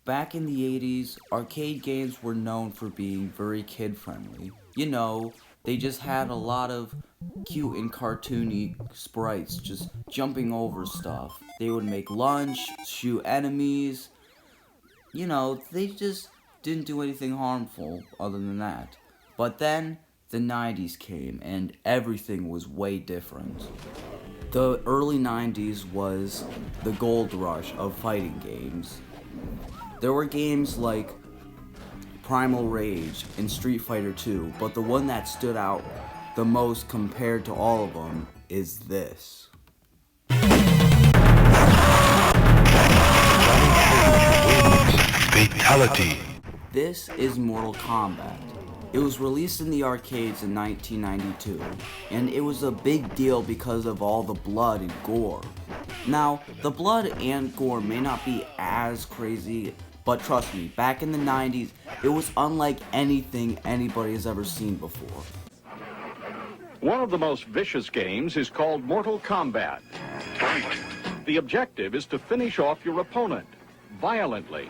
Back in the 80s, arcade games were known for being very kid-friendly. You know, they just had a lot of cute and cartoony sprites just jumping over stuff. They would make lunch, shoot enemies. You know, they just didn't do anything harmful other than that. But then, the 90s came, and everything was way different. The early 90s was the gold rush of fighting games. There were games like Primal Rage and Street Fighter 2, but the one that stood out the most compared to all of them is this. Fatality. This is Mortal Kombat. It was released in the arcades in 1992, and it was a big deal because of all the blood and gore. Now, the blood and gore may not be as crazy, but trust me, back in the 90s, it was unlike anything anybody has ever seen before. One of the most vicious games is called Mortal Kombat. The objective is to finish off your opponent violently.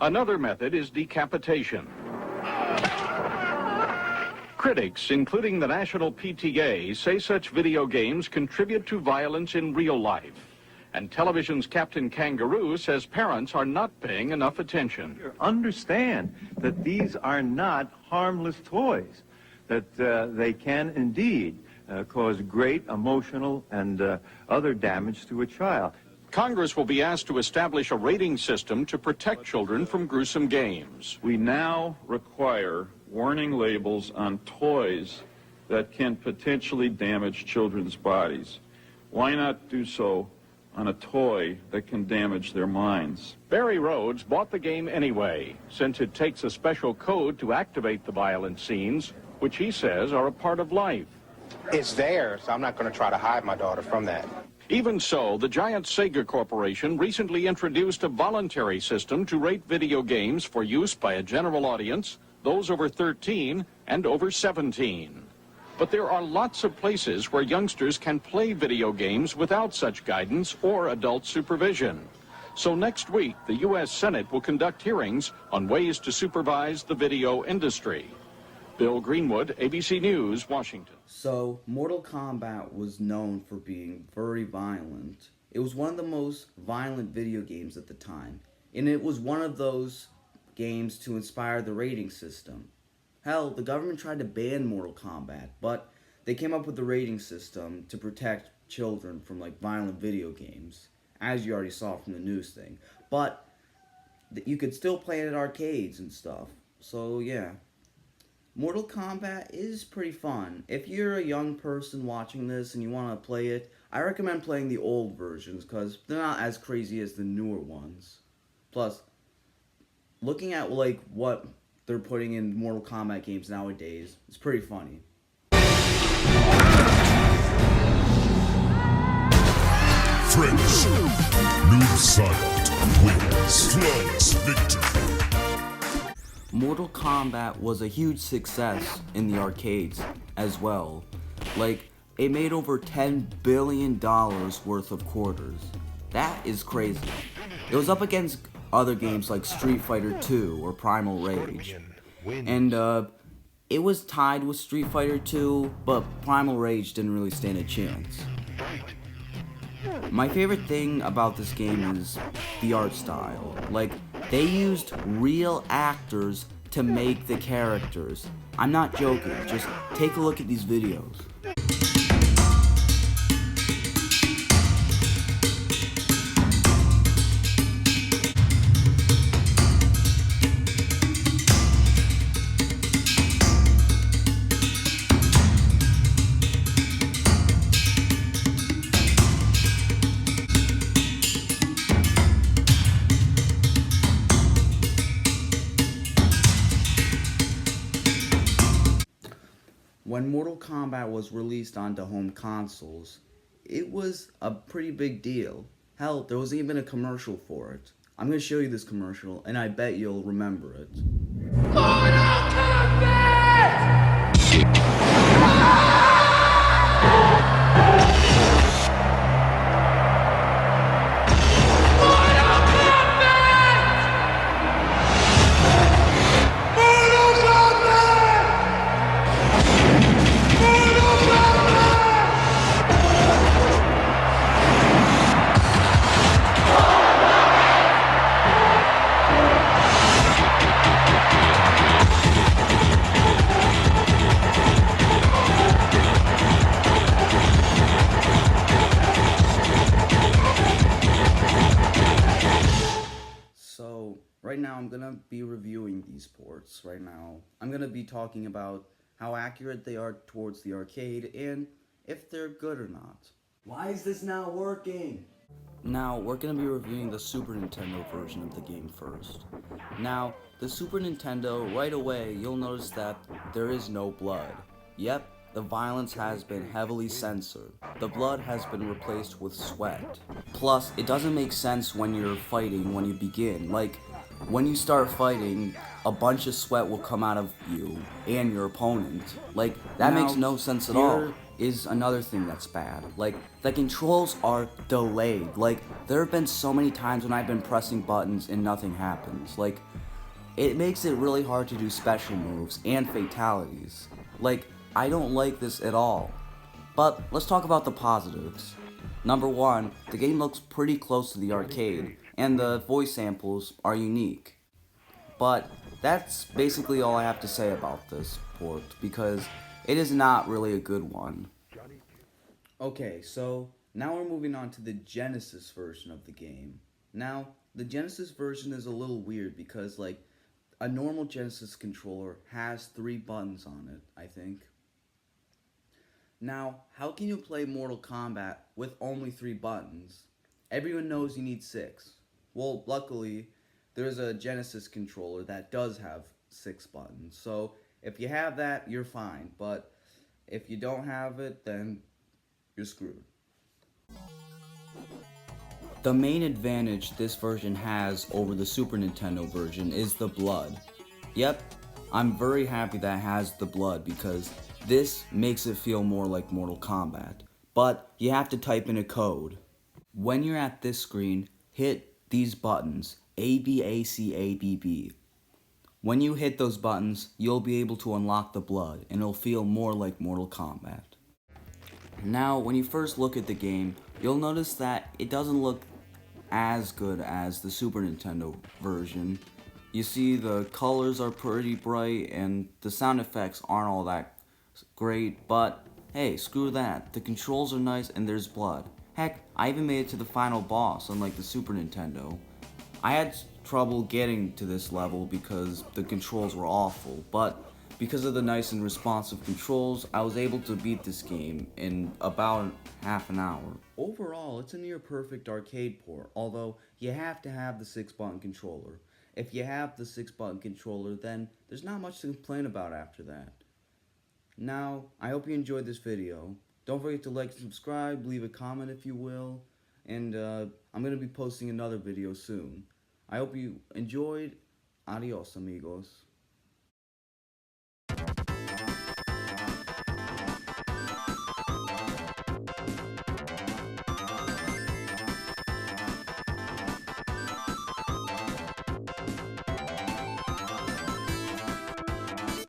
Another method is decapitation. Critics, including the National PTA, say such video games contribute to violence in real life. And television's Captain Kangaroo says parents are not paying enough attention. Understand that these are not harmless toys, that they can indeed cause great emotional and other damage to a child. Congress will be asked to establish a rating system to protect children from gruesome games. We now require warning labels on toys that can potentially damage children's bodies. Why not do so on a toy that can damage their minds? Barry Rhodes bought the game anyway, since it takes a special code to activate the violent scenes, which he says are a part of life. It's there, so I'm not going to try to hide my daughter from that. Even so, the giant Sega Corporation recently introduced a voluntary system to rate video games for use by a general audience, those over 13 and over 17. But there are lots of places where youngsters can play video games without such guidance or adult supervision. So next week, the U.S. Senate will conduct hearings on ways to supervise the video industry. Bill Greenwood, ABC News, Washington. So, Mortal Kombat was known for being very violent. It was one of the most violent video games at the time, and it was one of those games to inspire the rating system. Hell, the government tried to ban Mortal Kombat, but they came up with the rating system to protect children from violent video games, as you already saw from the news thing. But you could still play it at arcades and stuff, so yeah. Mortal Kombat is pretty fun. If you're a young person watching this and you want to play it, I recommend playing the old versions because they're not as crazy as the newer ones. Plus, looking at what they're putting in Mortal Kombat games nowadays, it's pretty funny. Friends, Noob Silent wins flawless victory. Mortal Kombat was a huge success in the arcades as well. It made over $10 billion worth of quarters. That is crazy. It was up against other games like Street Fighter 2 or Primal Rage. And it was tied with Street Fighter 2, but Primal Rage didn't really stand a chance. My favorite thing about this game is the art style. They used real actors to make the characters. I'm not joking, just take a look at these videos. When Mortal Kombat was released onto home consoles, it was a pretty big deal. Hell, there was even a commercial for it. I'm going to show you this commercial, and I bet you'll remember it. Mortal Kombat! Mortal right now I'm gonna be reviewing these ports. Right now, I'm gonna be talking about how accurate they are towards the arcade and if they're good or not. Why is this not working? Now, we're going to be reviewing the Super Nintendo version of the game first. Now, the Super Nintendo, right away, you'll notice that there is no blood. Yep, the violence has been heavily censored. The blood has been replaced with sweat. Plus, it doesn't make sense when you're fighting when you begin. Like, when you start fighting, a bunch of sweat will come out of you and your opponent. Like, that makes no sense at all. Is another thing that's bad. Like, the controls are delayed. Like, there have been so many times when I've been pressing buttons and nothing happens. Like, it makes it really hard to do special moves and fatalities. Like, I don't like this at all. But let's talk about the positives. Number one, the game looks pretty close to the arcade, and the voice samples are unique. But that's basically all I have to say about this port, because it is not really a good one. Okay, so now we're moving on to the Genesis version of the game. Now, the Genesis version is a little weird because, like, a normal Genesis controller has 3 buttons on it, I think. Now, how can you play Mortal Kombat with only 3 buttons? Everyone knows you need 6. Well, luckily, there's a Genesis controller that does have 6 buttons, so if you have that, you're fine, but if you don't have it, then you're screwed. The main advantage this version has over the Super Nintendo version is the blood. Yep, I'm very happy that it has the blood because this makes it feel more like Mortal Kombat. But you have to type in a code. When you're at this screen, hit these buttons, A, B, A, C, A, B, B. When you hit those buttons, you'll be able to unlock the blood, and it'll feel more like Mortal Kombat. Now, when you first look at the game, you'll notice that it doesn't look as good as the Super Nintendo version. You see the colors are pretty bright, and the sound effects aren't all that great, but hey, screw that. The controls are nice, and there's blood. Heck, I even made it to the final boss, unlike the Super Nintendo. I had trouble getting to this level because the controls were awful, but because of the nice and responsive controls, I was able to beat this game in about half an hour. Overall, it's a near perfect arcade port, although you have to have the 6-button controller. If you have the 6-button controller, then there's not much to complain about after that. Now, I hope you enjoyed this video. Don't forget to like and subscribe, leave a comment if you will, and I'm going to be posting another video soon. I hope you enjoyed. Adios, amigos.